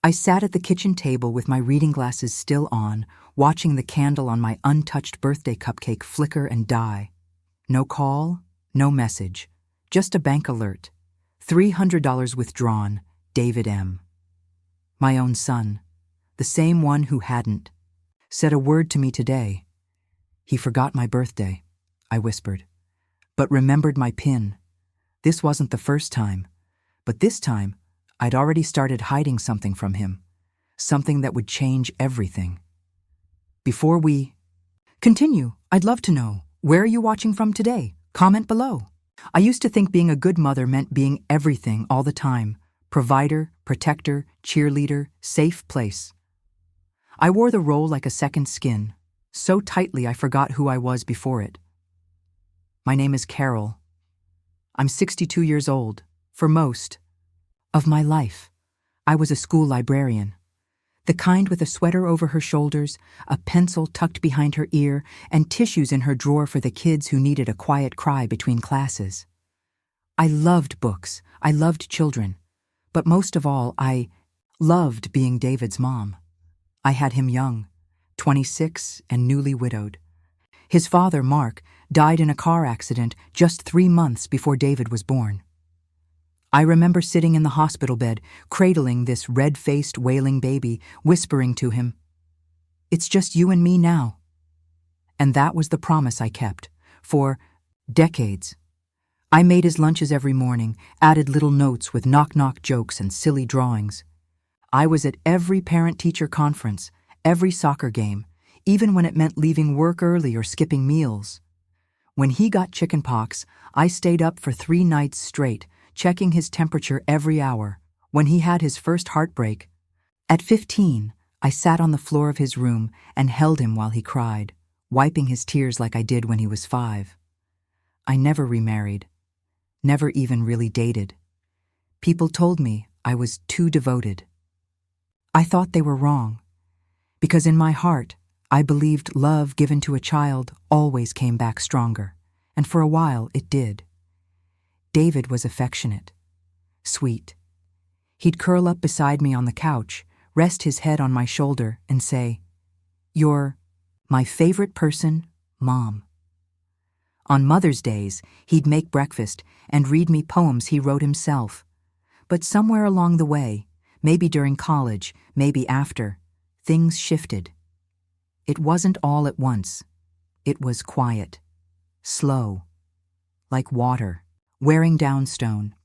I sat at the kitchen table with my reading glasses still on, watching the candle on my untouched birthday cupcake flicker and die. No call, no message, just a bank alert. $300 withdrawn, David M. My own son, the same one who hadn't, said a word to me today. He forgot my birthday, I whispered, but remembered my PIN. This wasn't the first time, but this time I'd already started hiding something from him, something that would change everything. Before we continue, I'd love to know, where are you watching from today? Comment below. I used to think being a good mother meant being everything all the time. Provider, protector, cheerleader, safe place. I wore the role like a second skin, so tightly I forgot who I was before it. My name is Carol. I'm 62 years old. For most of my life, I was a school librarian. The kind with a sweater over her shoulders, a pencil tucked behind her ear, and tissues in her drawer for the kids who needed a quiet cry between classes. I loved books. I loved children. But most of all, I loved being David's mom. I had him young, 26 and newly widowed. His father, Mark, died in a car accident just 3 months before David was born. I remember sitting in the hospital bed, cradling this red-faced, wailing baby, whispering to him, "It's just you and me now." And that was the promise I kept, for decades. I made his lunches every morning, added little notes with knock-knock jokes and silly drawings. I was at every parent-teacher conference, every soccer game, even when it meant leaving work early or skipping meals. When he got chickenpox, I stayed up for 3 nights straight, checking his temperature every hour. When he had his first heartbreak, at 15, I sat on the floor of his room and held him while he cried, wiping his tears like I did when he was 5. I never remarried, never even really dated. People told me I was too devoted. I thought they were wrong, because in my heart, I believed love given to a child always came back stronger, and for a while it did. David was affectionate, sweet. He'd curl up beside me on the couch, rest his head on my shoulder, and say, "You're my favorite person, Mom." On Mother's Days, he'd make breakfast and read me poems he wrote himself. But somewhere along the way, maybe during college, maybe after, things shifted. It wasn't all at once. It was quiet, slow, like water, wearing down stone.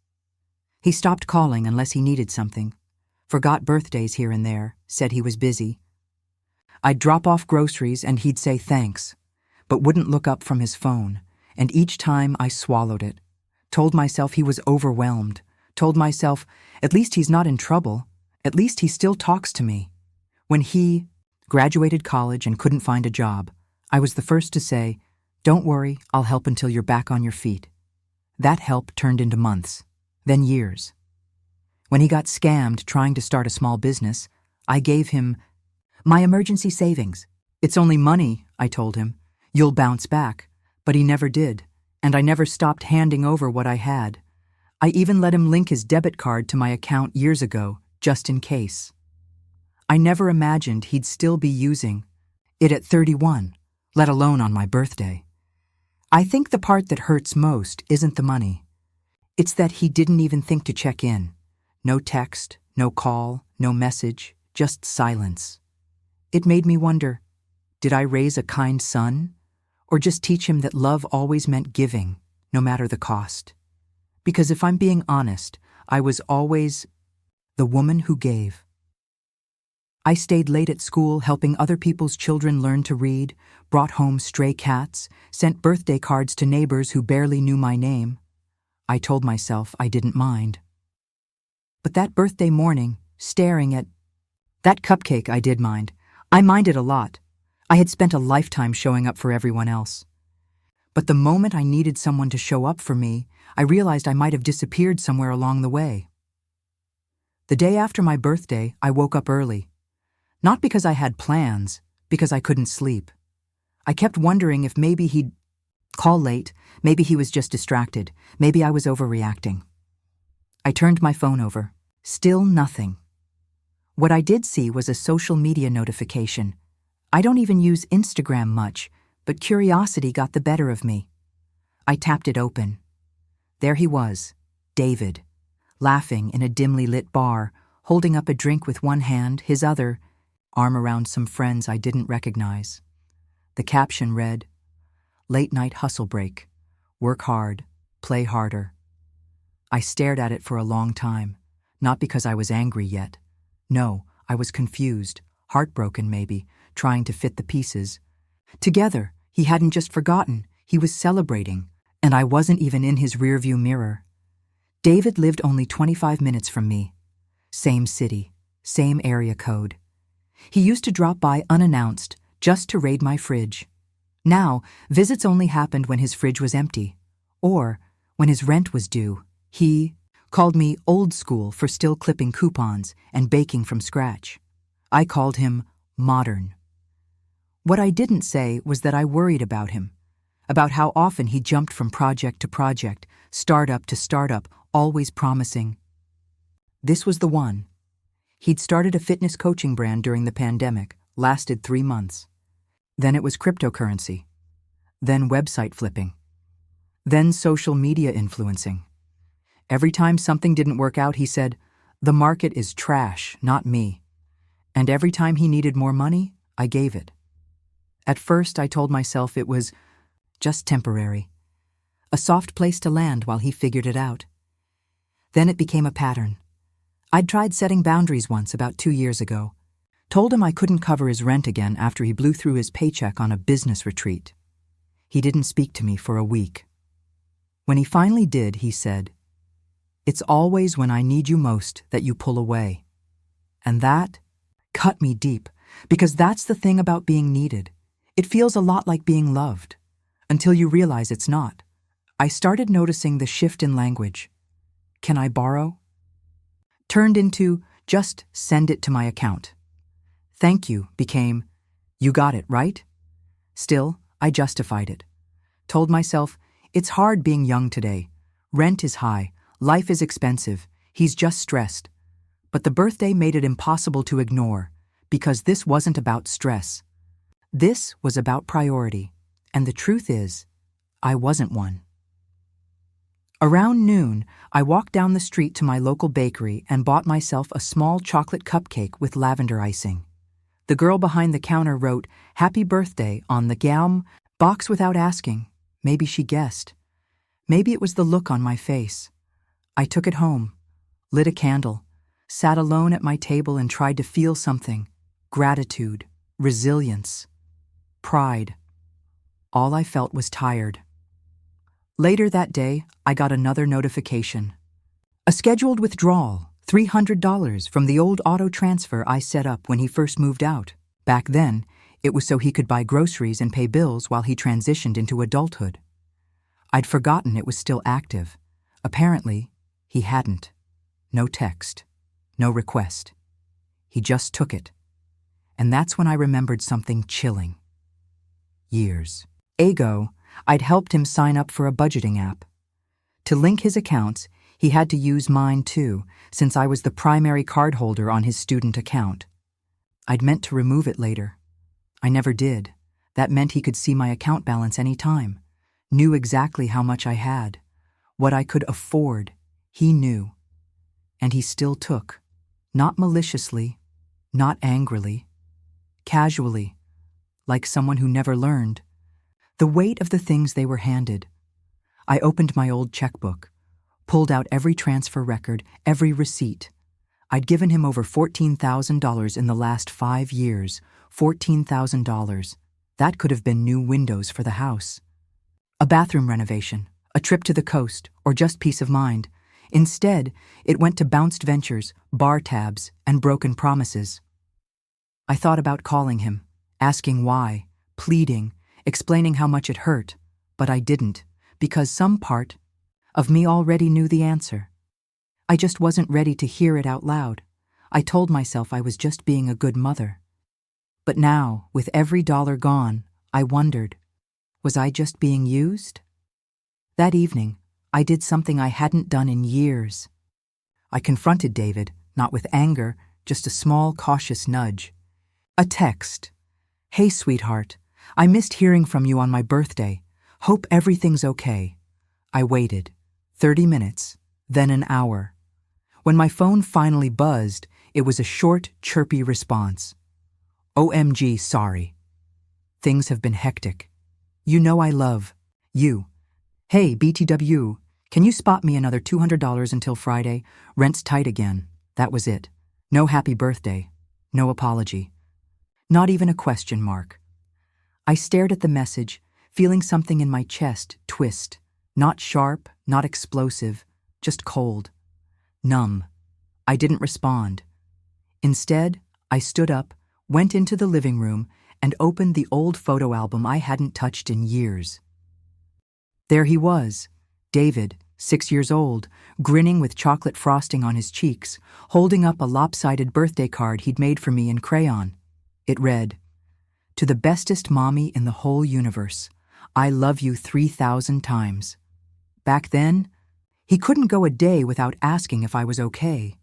He stopped calling unless he needed something, forgot birthdays here and there, said he was busy. I'd drop off groceries and he'd say thanks, but wouldn't look up from his phone, and each time I swallowed it, told myself he was overwhelmed, told myself, at least he's not in trouble, at least he still talks to me. When he graduated college and couldn't find a job, I was the first to say, "Don't worry, I'll help until you're back on your feet." That help turned into months, then years. When he got scammed trying to start a small business, I gave him my emergency savings. "It's only money," I told him. "You'll bounce back." But he never did, and I never stopped handing over what I had. I even let him link his debit card to my account years ago, just in case. I never imagined he'd still be using it at 31, let alone on my birthday. I think the part that hurts most isn't the money. It's that he didn't even think to check in. No text, no call, no message, just silence. It made me wonder, did I raise a kind son? Or just teach him that love always meant giving, no matter the cost? Because if I'm being honest, I was always the woman who gave. I stayed late at school helping other people's children learn to read, brought home stray cats, sent birthday cards to neighbors who barely knew my name. I told myself I didn't mind. But that birthday morning, staring at that cupcake, I did mind. I minded a lot. I had spent a lifetime showing up for everyone else. But the moment I needed someone to show up for me, I realized I might have disappeared somewhere along the way. The day after my birthday, I woke up early. Not because I had plans, because I couldn't sleep. I kept wondering if maybe he'd call late, maybe he was just distracted, maybe I was overreacting. I turned my phone over. Still nothing. What I did see was a social media notification. I don't even use Instagram much, but curiosity got the better of me. I tapped it open. There he was, David, laughing in a dimly lit bar, holding up a drink with one hand, his other, arm around some friends I didn't recognize. The caption read, "Late night hustle break. Work hard, play harder." I stared at it for a long time, not because I was angry yet. No, I was confused, heartbroken maybe, trying to fit the pieces. Together, he hadn't just forgotten, he was celebrating, and I wasn't even in his rearview mirror. David lived only 25 minutes from me. Same city, same area code. He used to drop by unannounced, just to raid my fridge. Now, visits only happened when his fridge was empty, or when his rent was due. He called me old school for still clipping coupons and baking from scratch. I called him modern. What I didn't say was that I worried about him, about how often he jumped from project to project, startup to startup, always promising. This was the one. He'd started a fitness coaching brand during the pandemic, lasted 3 months. Then it was cryptocurrency. Then website flipping. Then social media influencing. Every time something didn't work out, he said, "The market is trash, not me." And every time he needed more money, I gave it. At first, I told myself it was just temporary, a soft place to land while he figured it out. Then it became a pattern. I'd tried setting boundaries once about 2 years ago. Told him I couldn't cover his rent again after he blew through his paycheck on a business retreat. He didn't speak to me for a week. When he finally did, he said, "It's always when I need you most that you pull away." And that cut me deep, because that's the thing about being needed. It feels a lot like being loved, until you realize it's not. I started noticing the shift in language. "Can I borrow?" Turned into, "Just send it to my account." "Thank you" became, "You got it, right?" Still, I justified it. Told myself, it's hard being young today. Rent is high, life is expensive, he's just stressed. But the birthday made it impossible to ignore, because this wasn't about stress. This was about priority, and the truth is, I wasn't one. Around noon, I walked down the street to my local bakery and bought myself a small chocolate cupcake with lavender icing. The girl behind the counter wrote, "Happy birthday" on the box without asking. Maybe she guessed. Maybe it was the look on my face. I took it home, lit a candle, sat alone at my table and tried to feel something. Gratitude, resilience, pride. All I felt was tired. Later that day, I got another notification. A scheduled withdrawal, $300 from the old auto transfer I set up when he first moved out. Back then, it was so he could buy groceries and pay bills while he transitioned into adulthood. I'd forgotten it was still active. Apparently, he hadn't. No text, no request. He just took it. And that's when I remembered something chilling. Years ago, I'd helped him sign up for a budgeting app. To link his accounts, he had to use mine too, since I was the primary cardholder on his student account. I'd meant to remove it later. I never did. That meant he could see my account balance any time, knew exactly how much I had, what I could afford. He knew. And he still took. Not maliciously, not angrily, casually, like someone who never learned. The weight of the things they were handed. I opened my old checkbook, pulled out every transfer record, every receipt. I'd given him over $14,000 in the last 5 years. $14,000. That could have been new windows for the house. A bathroom renovation, a trip to the coast, or just peace of mind. Instead, it went to bounced ventures, bar tabs, and broken promises. I thought about calling him, asking why, pleading, explaining how much it hurt, but I didn't, because some part of me already knew the answer. I just wasn't ready to hear it out loud. I told myself I was just being a good mother. But now, with every dollar gone, I wondered, was I just being used? That evening, I did something I hadn't done in years. I confronted David, not with anger, just a small, cautious nudge. A text. "Hey, sweetheart. I missed hearing from you on my birthday. Hope everything's okay." I waited. 30 minutes, then an hour. When my phone finally buzzed, it was a short, chirpy response. "OMG, sorry. Things have been hectic. You know I love you. Hey, BTW, can you spot me another $200 until Friday? Rent's tight again." That was it. No happy birthday. No apology. Not even a question mark. I stared at the message, feeling something in my chest twist. Not sharp, not explosive, just cold. Numb. I didn't respond. Instead, I stood up, went into the living room, and opened the old photo album I hadn't touched in years. There he was, David, 6 years old, grinning with chocolate frosting on his cheeks, holding up a lopsided birthday card he'd made for me in crayon. It read, "To the bestest mommy in the whole universe, I love you 3,000 times." Back then, he couldn't go a day without asking if I was okay.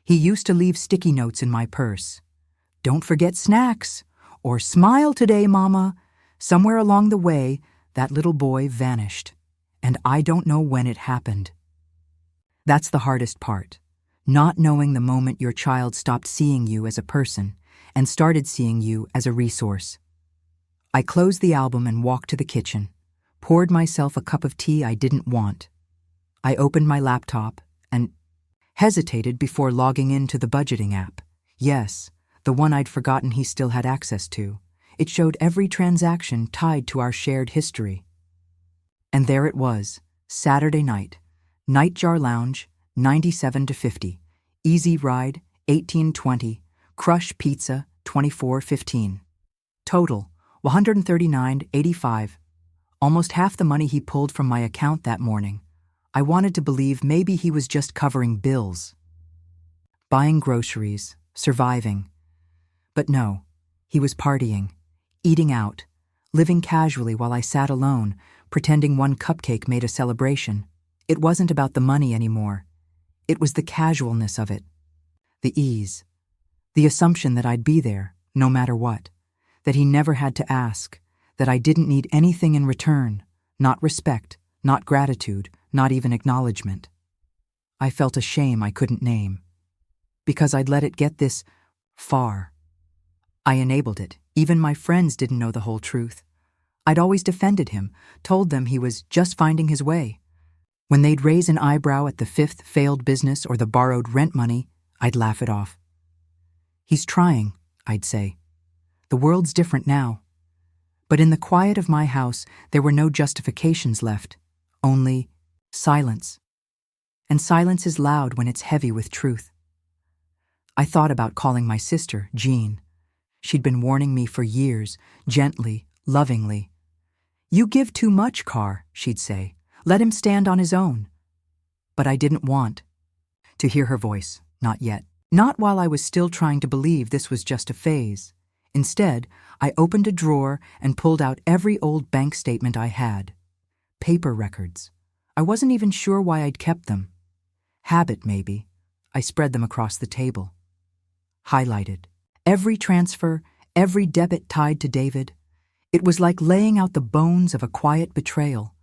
He used to leave sticky notes in my purse. "Don't forget snacks," or "Smile today, Mama." Somewhere along the way, that little boy vanished, and I don't know when it happened. That's the hardest part, not knowing the moment your child stopped seeing you as a person and started seeing you as a resource. I closed the album and walked to the kitchen, poured myself a cup of tea I didn't want. I opened my laptop and hesitated before logging into the budgeting app. Yes, the one I'd forgotten he still had access to. It showed every transaction tied to our shared history. And there it was, Saturday night. Nightjar Lounge, 97 to 50. Easy Ride, 1820. Crush Pizza, 24.15. Total, 139.85. Almost half the money he pulled from my account that morning. I wanted to believe maybe he was just covering bills. Buying groceries, surviving. But no, he was partying, eating out, living casually while I sat alone, pretending one cupcake made a celebration. It wasn't about the money anymore. It was the casualness of it. The ease. The assumption that I'd be there, no matter what. That he never had to ask. That I didn't need anything in return. Not respect, not gratitude, not even acknowledgement. I felt a shame I couldn't name. Because I'd let it get this far. I enabled it. Even my friends didn't know the whole truth. I'd always defended him, told them he was just finding his way. When they'd raise an eyebrow at the 5th failed business or the borrowed rent money, I'd laugh it off. "He's trying," I'd say. "The world's different now." But in the quiet of my house, there were no justifications left, only silence. And silence is loud when it's heavy with truth. I thought about calling my sister, Jean. She'd been warning me for years, gently, lovingly. "You give too much, Carr," she'd say. "Let him stand on his own." But I didn't want to hear her voice, not yet. Not while I was still trying to believe this was just a phase. Instead, I opened a drawer and pulled out every old bank statement I had. Paper records. I wasn't even sure why I'd kept them. Habit, maybe. I spread them across the table. Highlighted. Every transfer, every debit tied to David. It was like laying out the bones of a quiet betrayal.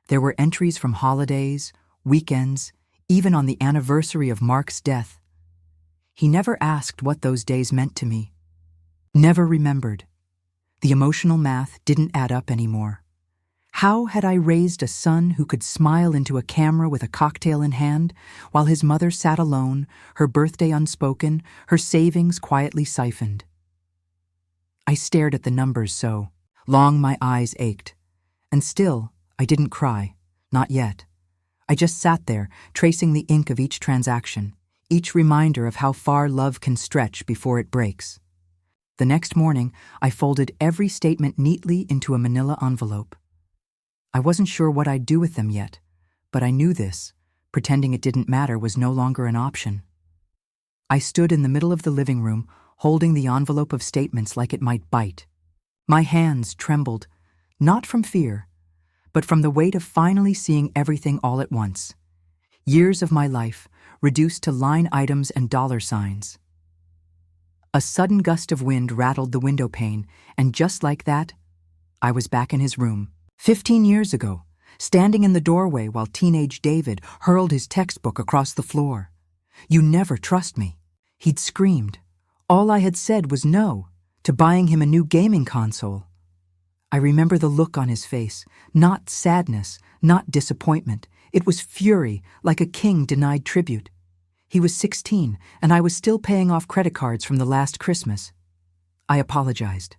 There were entries from holidays, weekends, even on the anniversary of Mark's death. He never asked what those days meant to me. Never remembered. The emotional math didn't add up anymore. How had I raised a son who could smile into a camera with a cocktail in hand, while his mother sat alone, her birthday unspoken, her savings quietly siphoned? I stared at the numbers so long my eyes ached. And still, I didn't cry. Not yet. I just sat there, tracing the ink of each transaction, each reminder of how far love can stretch before it breaks. The next morning, I folded every statement neatly into a manila envelope. I wasn't sure what I'd do with them yet, but I knew this. Pretending it didn't matter was no longer an option. I stood in the middle of the living room, holding the envelope of statements like it might bite. My hands trembled, not from fear, but from the weight of finally seeing everything all at once. Years of my life, reduced to line items and dollar signs. A sudden gust of wind rattled the window pane, and just like that, I was back in his room. 15 years ago, standing in the doorway while teenage David hurled his textbook across the floor. "You never trust me," he'd screamed. All I had said was no to buying him a new gaming console. I remember the look on his face, not sadness, not disappointment. It was fury, like a king denied tribute. He was 16, and I was still paying off credit cards from the last Christmas. I apologized.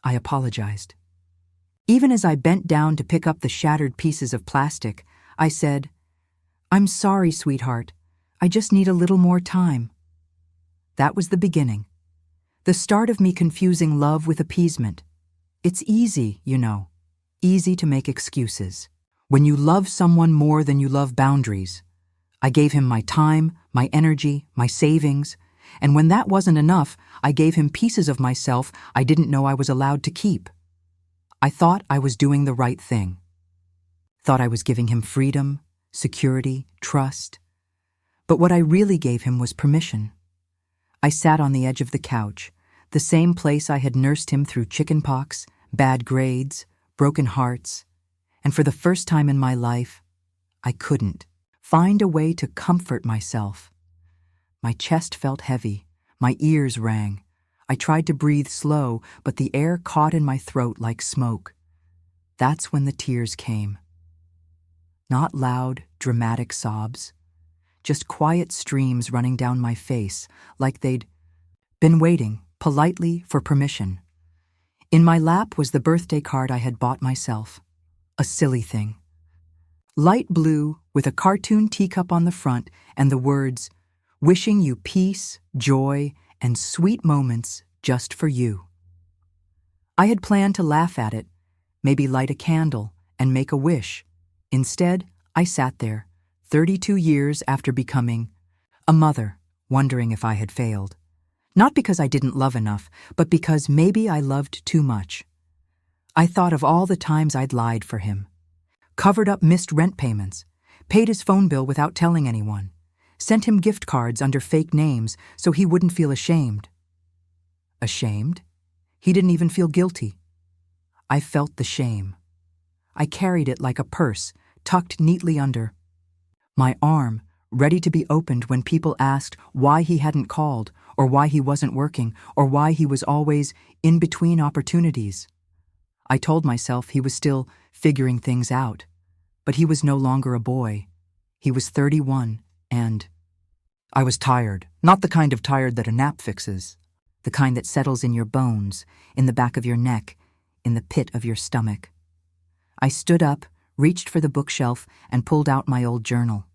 I apologized. Even as I bent down to pick up the shattered pieces of plastic, I said, "I'm sorry, sweetheart. I just need a little more time." That was the beginning. The start of me confusing love with appeasement. It's easy, you know. Easy to make excuses. When you love someone more than you love boundaries. I gave him my time, my energy, my savings, and when that wasn't enough, I gave him pieces of myself I didn't know I was allowed to keep. I thought I was doing the right thing. Thought I was giving him freedom, security, trust. But what I really gave him was permission. I sat on the edge of the couch, the same place I had nursed him through chickenpox, bad grades, broken hearts, and for the first time in my life, I couldn't find a way to comfort myself. My chest felt heavy, my ears rang. I tried to breathe slow, but the air caught in my throat like smoke. That's when the tears came. Not loud, dramatic sobs, just quiet streams running down my face, like they'd been waiting, politely, for permission. In my lap was the birthday card I had bought myself. A silly thing. Light blue, with a cartoon teacup on the front and the words, "Wishing you peace, joy, and sweet moments just for you." I had planned to laugh at it, maybe light a candle and make a wish. Instead, I sat there, 32 years after becoming a mother, wondering if I had failed. Not because I didn't love enough, but because maybe I loved too much. I thought of all the times I'd lied for him, covered up missed rent payments, paid his phone bill without telling anyone, sent him gift cards under fake names so he wouldn't feel ashamed. Ashamed? He didn't even feel guilty. I felt the shame. I carried it like a purse, tucked neatly under my arm, ready to be opened when people asked why he hadn't called, or why he wasn't working, or why he was always in between opportunities. I told myself he was still figuring things out, but he was no longer a boy. He was 31, and I was tired, not the kind of tired that a nap fixes, the kind that settles in your bones, in the back of your neck, in the pit of your stomach. I stood up, reached for the bookshelf, and pulled out my old journal.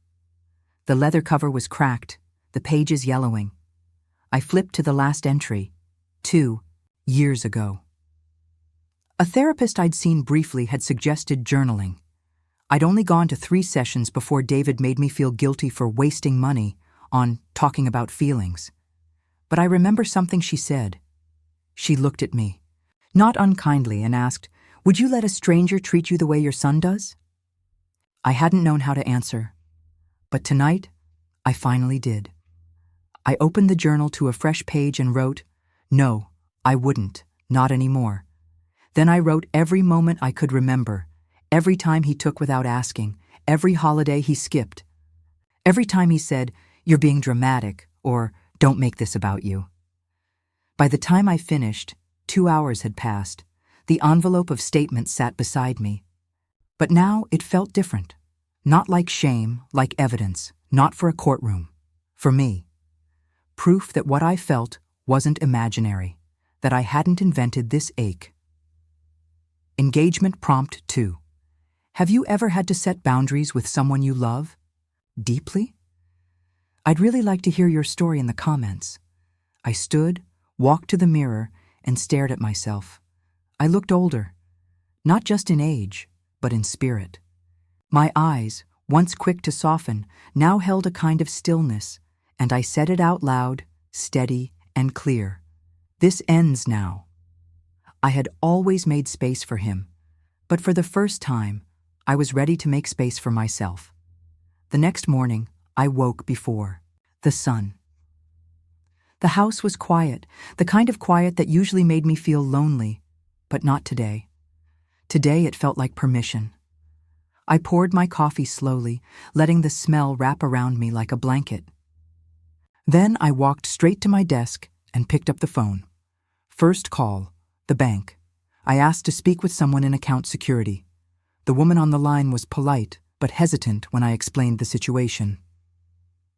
The leather cover was cracked, the pages yellowing. I flipped to the last entry, 2 years ago. A therapist I'd seen briefly had suggested journaling. I'd only gone to 3 sessions before David made me feel guilty for wasting money on talking about feelings. But I remember something she said. She looked at me, not unkindly, and asked, "Would you let a stranger treat you the way your son does?" I hadn't known how to answer, but tonight, I finally did. I opened the journal to a fresh page and wrote, "No, I wouldn't, not anymore." Then I wrote every moment I could remember, every time he took without asking, every holiday he skipped, every time he said, "You're being dramatic," or "Don't make this about you." By the time I finished, 2 hours had passed. The envelope of statements sat beside me. But now it felt different. Not like shame, like evidence, not for a courtroom. For me. Proof that what I felt wasn't imaginary, that I hadn't invented this ache. Engagement prompt 2. Have you ever had to set boundaries with someone you love? Deeply? I'd really like to hear your story in the comments. I stood, walked to the mirror, and stared at myself. I looked older, not just in age, but in spirit. My eyes, once quick to soften, now held a kind of stillness, and I said it out loud, steady and clear. This ends now. I had always made space for him, but for the first time, I was ready to make space for myself. The next morning, I woke before the sun. The house was quiet, the kind of quiet that usually made me feel lonely, but not today. Today it felt like permission. I poured my coffee slowly, letting the smell wrap around me like a blanket. Then I walked straight to my desk and picked up the phone. First call, the bank. I asked to speak with someone in account security. The woman on the line was polite, but hesitant when I explained the situation.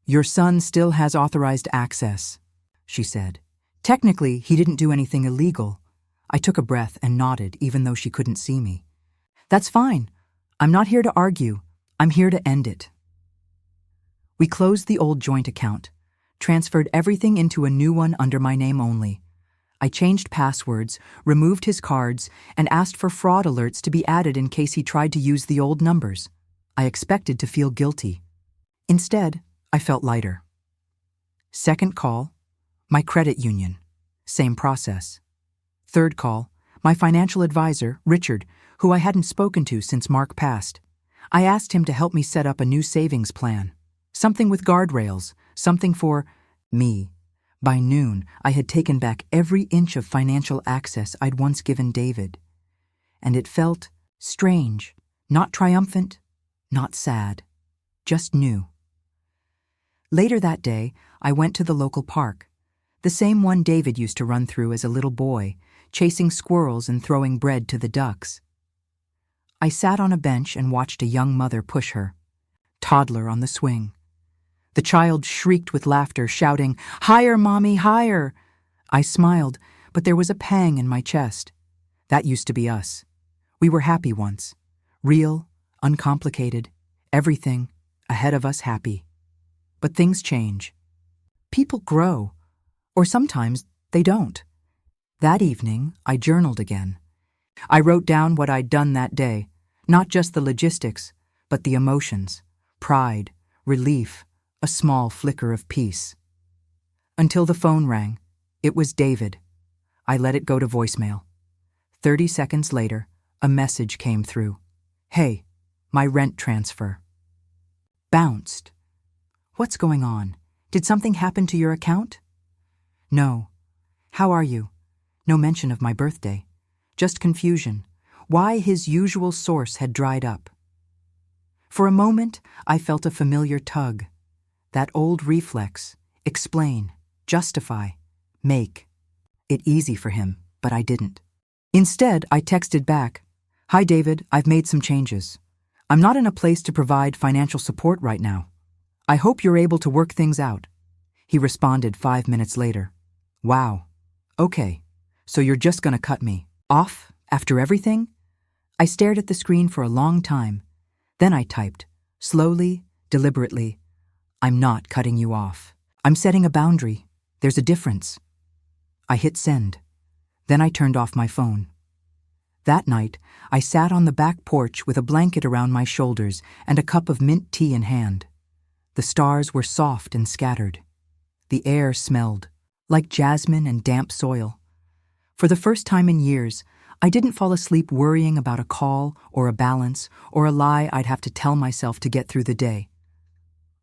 "Your son still has authorized access," she said. "Technically, he didn't do anything illegal." I took a breath and nodded, even though she couldn't see me. "That's fine. I'm not here to argue. I'm here to end it." We closed the old joint account, transferred everything into a new one under my name only. I changed passwords, removed his cards, and asked for fraud alerts to be added in case he tried to use the old numbers. I expected to feel guilty. Instead, I felt lighter. Second call, my credit union. Same process. Third call, my financial advisor, Richard, who I hadn't spoken to since Mark passed. I asked him to help me set up a new savings plan. Something with guardrails, something for me. By noon, I had taken back every inch of financial access I'd once given David. And it felt strange, not triumphant, not sad, just new. Later that day, I went to the local park, the same one David used to run through as a little boy, chasing squirrels and throwing bread to the ducks. I sat on a bench and watched a young mother push her toddler on the swing. The child shrieked with laughter, shouting, "Higher, Mommy, higher!" I smiled, but there was a pang in my chest. That used to be us. We were happy once. Real, uncomplicated, everything, ahead of us happy. But things change. People grow, or sometimes they don't. That evening, I journaled again. I wrote down what I'd done that day, not just the logistics, but the emotions, pride, relief, a small flicker of peace. Until the phone rang. It was David. I let it go to voicemail. 30 seconds later, a message came through. "Hey, my rent transfer." Bounced. "What's going on? Did something happen to your account?" "No. How are you?" No mention of my birthday. Just confusion. Why his usual source had dried up. For a moment, I felt a familiar tug. That old reflex, explain, justify, make. It easy for him, but I didn't. Instead, I texted back, "Hi David, I've made some changes. I'm not in a place to provide financial support right now. I hope you're able to work things out." He responded 5 minutes later. "Wow. Okay, so you're just gonna cut me off after everything?" I stared at the screen for a long time. Then I typed, slowly, deliberately, "I'm not cutting you off. I'm setting a boundary. There's a difference." I hit send. Then I turned off my phone. That night, I sat on the back porch with a blanket around my shoulders and a cup of mint tea in hand. The stars were soft and scattered. The air smelled like jasmine and damp soil. For the first time in years, I didn't fall asleep worrying about a call or a balance or a lie I'd have to tell myself to get through the day.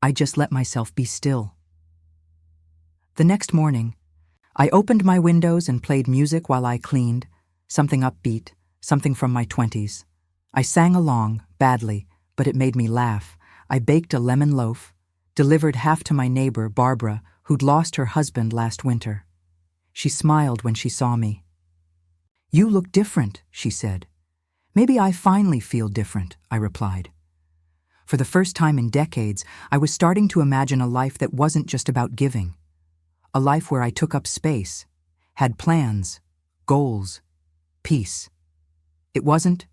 I just let myself be still. The next morning, I opened my windows and played music while I cleaned, something upbeat, something from my 20s. I sang along, badly, but it made me laugh. I baked a lemon loaf, delivered half to my neighbor, Barbara, who'd lost her husband last winter. She smiled when she saw me. "You look different," she said. "Maybe I finally feel different," I replied. For the first time in decades, I was starting to imagine a life that wasn't just about giving. A life where I took up space, had plans, goals, peace. It wasn't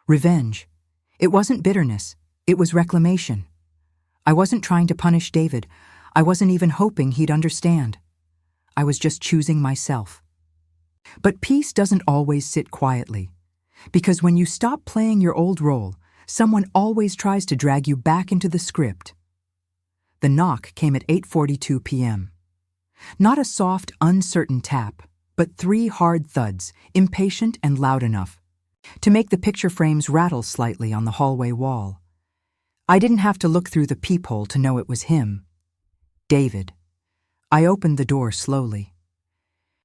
revenge. It wasn't bitterness. It was reclamation. I wasn't trying to punish David. I wasn't even hoping he'd understand. I was just choosing myself. But peace doesn't always sit quietly, because when you stop playing your old role, someone always tries to drag you back into the script. The knock came at 8:42 p.m. Not a soft, uncertain tap, but 3 hard thuds, impatient and loud enough to make the picture frames rattle slightly on the hallway wall. I didn't have to look through the peephole to know it was him. David. I opened the door slowly.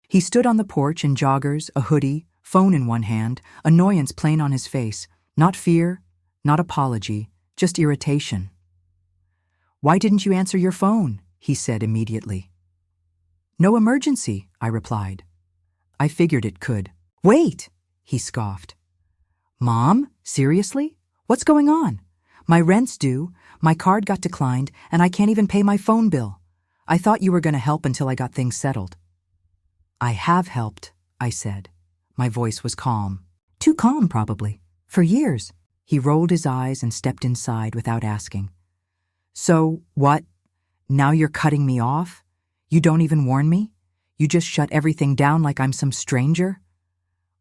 He stood on the porch in joggers, a hoodie, phone in one hand, annoyance plain on his face. Not fear, not apology, just irritation. "Why didn't you answer your phone?" he said immediately. "No emergency," I replied. I figured it could. "Wait," he scoffed. "Mom, seriously? What's going on? My rent's due, my card got declined, and I can't even pay my phone bill. I thought you were going to help until I got things settled." "I have helped," I said. My voice was calm. Too calm, probably. For years. He rolled his eyes and stepped inside without asking. "So, what? Now you're cutting me off? You don't even warn me? You just shut everything down like I'm some stranger?"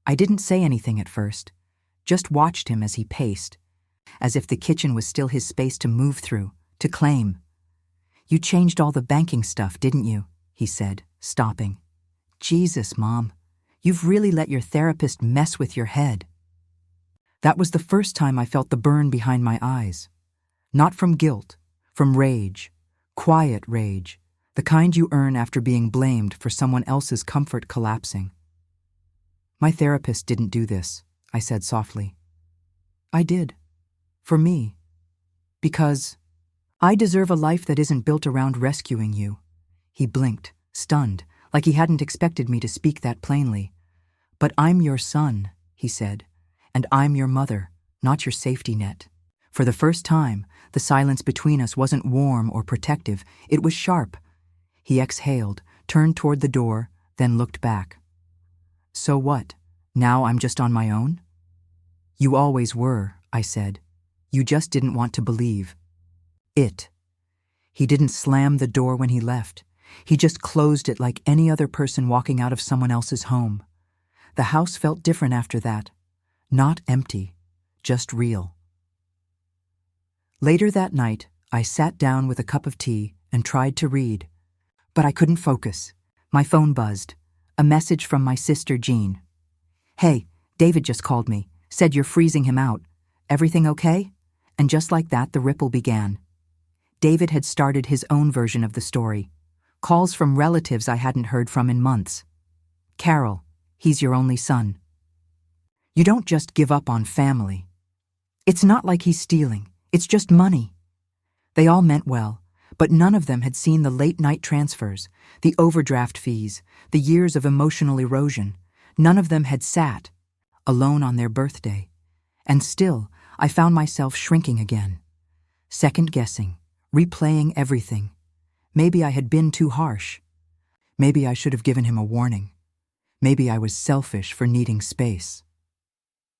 I didn't say anything at first, just watched him as he paced, as if the kitchen was still his space to move through, to claim. "You changed all the banking stuff, didn't you?" he said, stopping. "Jesus, Mom, you've really let your therapist mess with your head." That was the first time I felt the burn behind my eyes. Not from guilt, from rage, quiet rage, the kind you earn after being blamed for someone else's comfort collapsing. "My therapist didn't do this," I said softly. "I did. For me. Because I deserve a life that isn't built around rescuing you." He blinked, stunned, like he hadn't expected me to speak that plainly. "But I'm your son," he said, "and I'm your mother, not your safety net." For the first time, the silence between us wasn't warm or protective, it was sharp. He exhaled, turned toward the door, then looked back. "So what? Now I'm just on my own?" "You always were," I said. "You just didn't want to believe." It. He didn't slam the door when he left. He just closed it like any other person walking out of someone else's home. The house felt different after that. Not empty, just real. Later that night, I sat down with a cup of tea and tried to read. But I couldn't focus. My phone buzzed. A message from my sister Jean. "Hey, David just called me. Said you're freezing him out. Everything okay?" And just like that, the ripple began. David had started his own version of the story. Calls from relatives I hadn't heard from in months. "Carol, he's your only son. You don't just give up on family. It's not like he's stealing. It's just money." They all meant well, but none of them had seen the late-night transfers, the overdraft fees, the years of emotional erosion. None of them had sat, alone on their birthday. And still, I found myself shrinking again. Second-guessing, replaying everything. Maybe I had been too harsh. Maybe I should have given him a warning. Maybe I was selfish for needing space.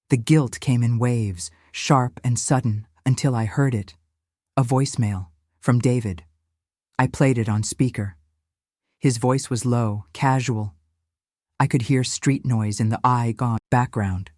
The guilt came in waves, sharp and sudden, until I heard it. A voicemail from David. I played it on speaker. His voice was low, casual. I could hear street noise in the gone background.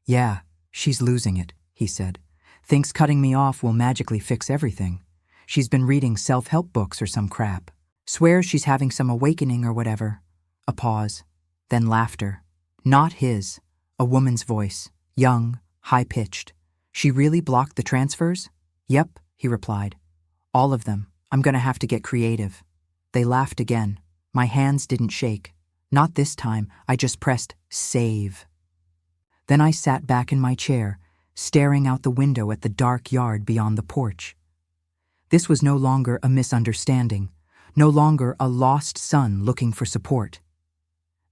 "Yeah, she's losing it," he said. "Thinks cutting me off will magically fix everything. She's been reading self-help books or some crap. Swears she's having some awakening or whatever." A pause, then laughter. Not his, a woman's voice, young, high-pitched. "She really blocked the transfers?" "Yep," he replied. "All of them. I'm gonna have to get creative." They laughed again. My hands didn't shake. Not this time, I just pressed save. Then I sat back in my chair, staring out the window at the dark yard beyond the porch. This was no longer a misunderstanding, no longer a lost son looking for support.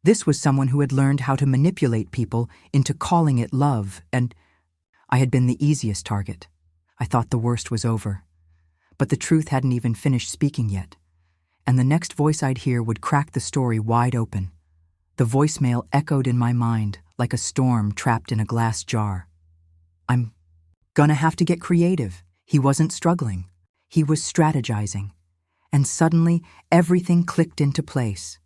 This was someone who had learned how to manipulate people into calling it love, and I had been the easiest target. I thought the worst was over. But the truth hadn't even finished speaking yet, and the next voice I'd hear would crack the story wide open. The voicemail echoed in my mind like a storm trapped in a glass jar. "I'm gonna have to get creative." He wasn't struggling. He was strategizing. And suddenly, everything clicked into place.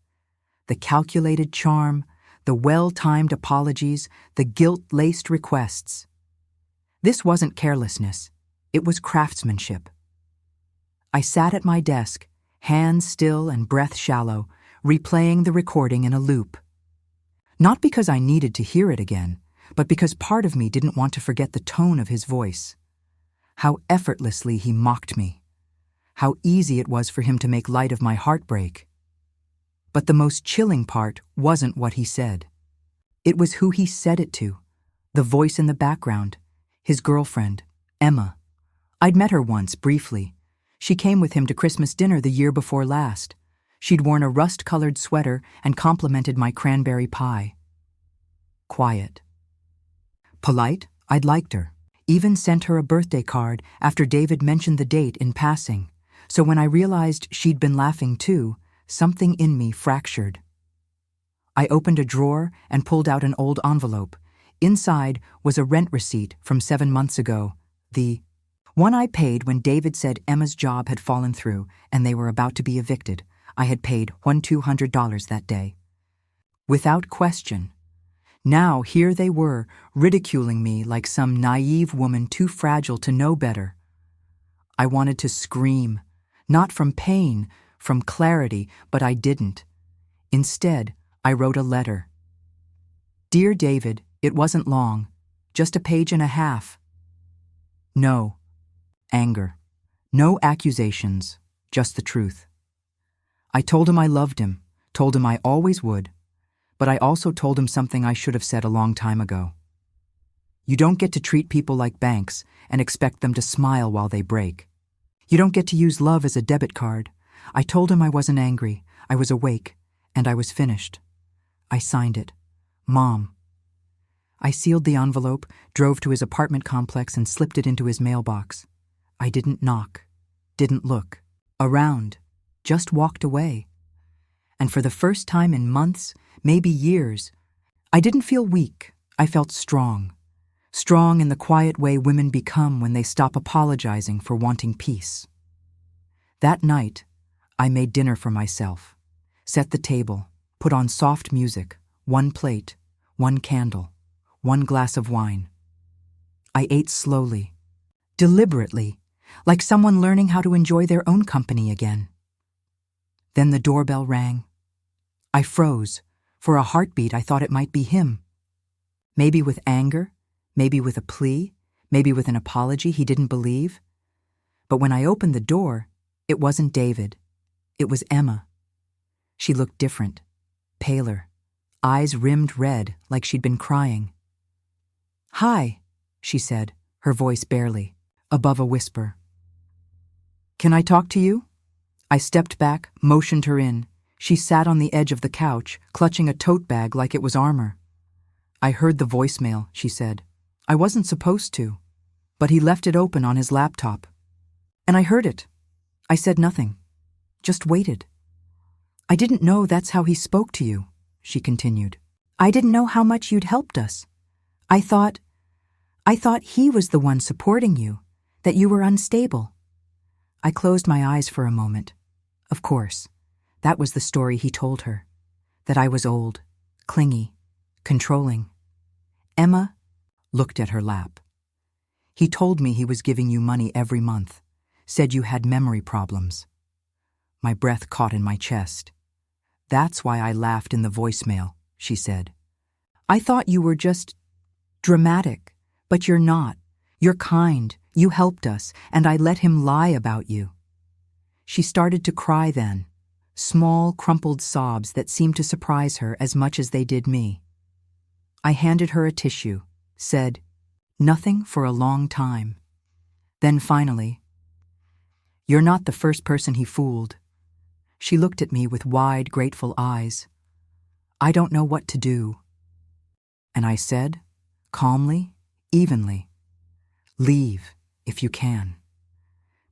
The calculated charm, the well-timed apologies, the guilt-laced requests. This wasn't carelessness. It was craftsmanship. I sat at my desk, hands still and breath shallow, replaying the recording in a loop. Not because I needed to hear it again, but because part of me didn't want to forget the tone of his voice. How effortlessly he mocked me. How easy it was for him to make light of my heartbreak. But the most chilling part wasn't what he said. It was who he said it to. The voice in the background. His girlfriend, Emma. I'd met her once, briefly. She came with him to Christmas dinner the year before last. She'd worn a rust-colored sweater and complimented my cranberry pie. Quiet. Polite, I'd liked her. Even sent her a birthday card after David mentioned the date in passing. So when I realized she'd been laughing too, something in me fractured. I opened a drawer and pulled out an old envelope. Inside was a rent receipt from 7 months ago, the one I paid when David said Emma's job had fallen through and they were about to be evicted. I had paid $200 that day. Without question. Now here they were, ridiculing me like some naive woman too fragile to know better. I wanted to scream, not from pain, from clarity, but I didn't. Instead, I wrote a letter. Dear David, it wasn't long, just a page and a half. No anger, no accusations, just the truth. I told him I loved him, told him I always would, but I also told him something I should have said a long time ago. You don't get to treat people like banks and expect them to smile while they break. You don't get to use love as a debit card. I told him I wasn't angry, I was awake, and I was finished. I signed it. Mom. I sealed the envelope, drove to his apartment complex and slipped it into his mailbox. I didn't knock, didn't look around, just walked away. And for the first time in months, maybe years, I didn't feel weak, I felt strong. Strong in the quiet way women become when they stop apologizing for wanting peace. That night, I made dinner for myself, set the table, put on soft music, 1 plate, 1 candle, 1 glass of wine. I ate slowly, deliberately, like someone learning how to enjoy their own company again. Then the doorbell rang. I froze. For a heartbeat, I thought it might be him. Maybe with anger, maybe with a plea, maybe with an apology he didn't believe. But when I opened the door, it wasn't David. It was Emma. She looked different, paler, eyes rimmed red like she'd been crying. Hi, she said, her voice barely, above a whisper. Can I talk to you? I stepped back, motioned her in. She sat on the edge of the couch, clutching a tote bag like it was armor. I heard the voicemail, she said. I wasn't supposed to, but he left it open on his laptop. And I heard it. I said nothing, just waited. I didn't know that's how he spoke to you, she continued. I didn't know how much you'd helped us. I thought he was the one supporting you, that you were unstable. I closed my eyes for a moment. Of course, that was the story he told her, that I was old, clingy, controlling. Emma looked at her lap. He told me he was giving you money every month, said you had memory problems. My breath caught in my chest. That's why I laughed in the voicemail, she said. I thought you were just dramatic, but you're not. You're kind, you helped us, and I let him lie about you. She started to cry then, small, crumpled sobs that seemed to surprise her as much as they did me. I handed her a tissue, said, nothing for a long time. Then finally, you're not the first person he fooled. She looked at me with wide, grateful eyes. I don't know what to do. And I said, calmly, evenly, leave if you can.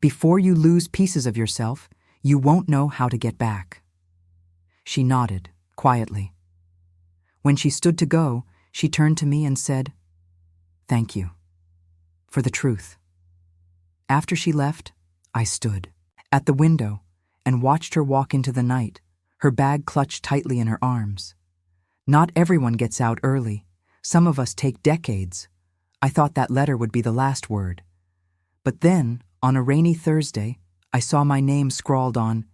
Before you lose pieces of yourself, you won't know how to get back. She nodded, quietly. When she stood to go, she turned to me and said, thank you. For the truth. After she left, I stood at the window and watched her walk into the night, her bag clutched tightly in her arms. Not everyone gets out early. Some of us take decades. I thought that letter would be the last word. But then, on a rainy Thursday, I saw my name scrawled on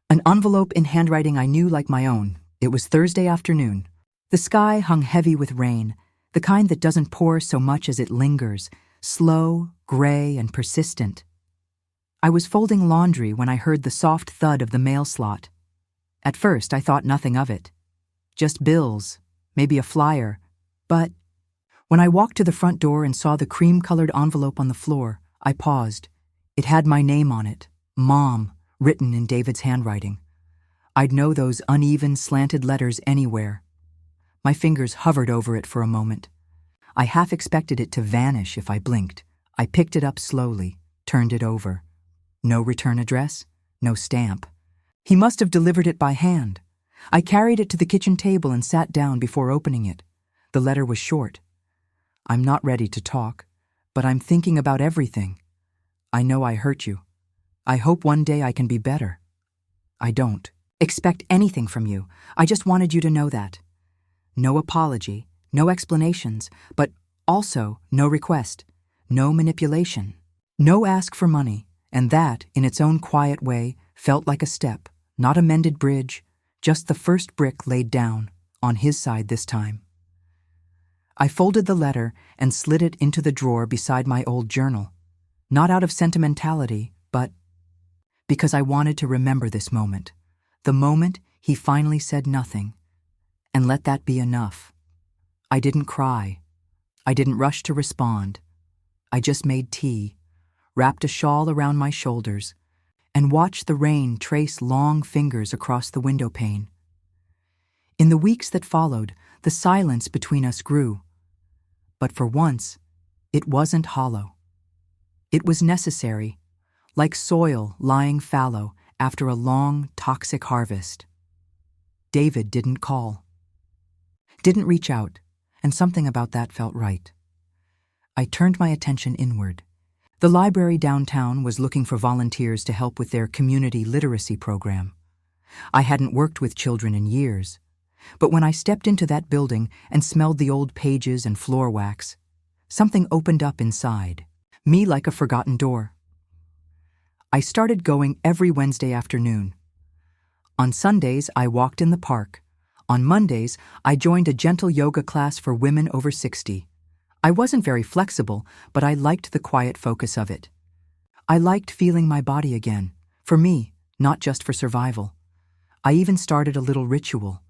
an envelope in handwriting I knew like my own. It was Thursday afternoon. The sky hung heavy with rain, the kind that doesn't pour so much as it lingers, slow, gray, and persistent. I was folding laundry when I heard the soft thud of the mail slot. At first, I thought nothing of it. Just bills, maybe a flyer. But when I walked to the front door and saw the cream-colored envelope on the floor, I paused. It had my name on it, Mom, written in David's handwriting. I'd know those uneven, slanted letters anywhere. My fingers hovered over it for a moment. I half expected it to vanish if I blinked. I picked it up slowly, turned it over. No return address, no stamp. He must have delivered it by hand. I carried it to the kitchen table and sat down before opening it. The letter was short. I'm not ready to talk, but I'm thinking about everything. I know I hurt you. I hope one day I can be better. I don't expect anything from you. I just wanted you to know that. No apology, no explanations, but also no request, no manipulation, no ask for money, and that, in its own quiet way, felt like a step, not a mended bridge, just the first brick laid down, on his side this time. I folded the letter and slid it into the drawer beside my old journal, not out of sentimentality, but because I wanted to remember this moment, the moment he finally said nothing, and let that be enough. I didn't cry. I didn't rush to respond. I just made tea, wrapped a shawl around my shoulders, and watched the rain trace long fingers across the window pane. In the weeks that followed, the silence between us grew. But for once, it wasn't hollow. It was necessary, like soil lying fallow after a long, toxic harvest. David didn't call. Didn't reach out, and something about that felt right. I turned my attention inward. The library downtown was looking for volunteers to help with their community literacy program. I hadn't worked with children in years, but when I stepped into that building and smelled the old pages and floor wax, something opened up inside, me like a forgotten door. I started going every Wednesday afternoon. On Sundays, I walked in the park. On Mondays, I joined a gentle yoga class for women over 60. I wasn't very flexible, but I liked the quiet focus of it. I liked feeling my body again, for me, not just for survival. I even started a little ritual.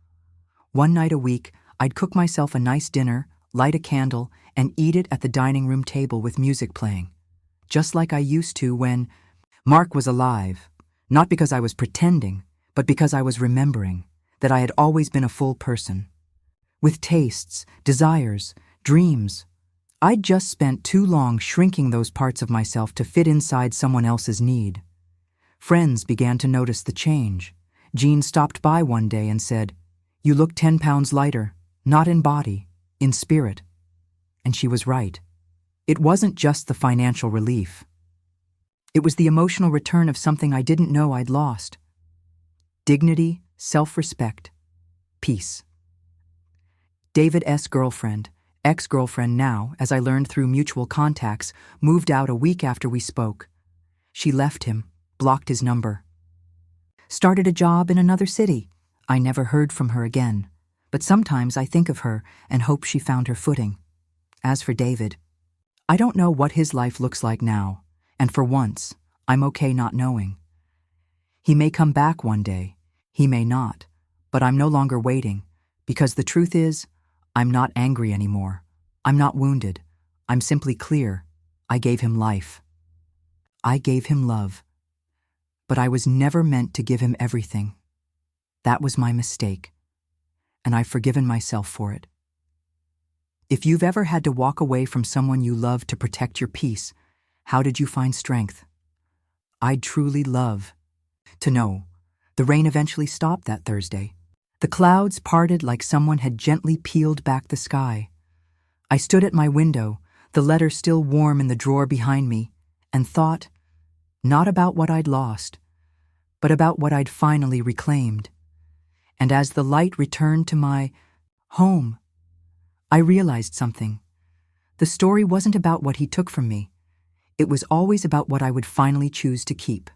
One night a week, I'd cook myself a nice dinner, light a candle, and eat it at the dining room table with music playing, just like I used to when Mark was alive, not because I was pretending, but because I was remembering that I had always been a full person, with tastes, desires, dreams. I'd just spent too long shrinking those parts of myself to fit inside someone else's need. Friends began to notice the change. Jean stopped by one day and said, "You look 10 pounds lighter, not in body, in spirit." And she was right. It wasn't just the financial relief. It was the emotional return of something I didn't know I'd lost. Dignity, self-respect, peace. David's girlfriend, ex-girlfriend now, as I learned through mutual contacts, moved out a week after we spoke. She left him, blocked his number. Started a job in another city. I never heard from her again, but sometimes I think of her and hope she found her footing. As for David, I don't know what his life looks like now, and for once, I'm okay not knowing. He may come back one day, he may not, but I'm no longer waiting, because the truth is, I'm not angry anymore. I'm not wounded. I'm simply clear. I gave him life. I gave him love. But I was never meant to give him everything. That was my mistake, and I've forgiven myself for it. If you've ever had to walk away from someone you love to protect your peace, how did you find strength? I'd truly love to know. The rain eventually stopped that Thursday. The clouds parted like someone had gently peeled back the sky. I stood at my window, the letter still warm in the drawer behind me, and thought, not about what I'd lost, but about what I'd finally reclaimed. And as the light returned to my home, I realized something. The story wasn't about what he took from me. It was always about what I would finally choose to keep.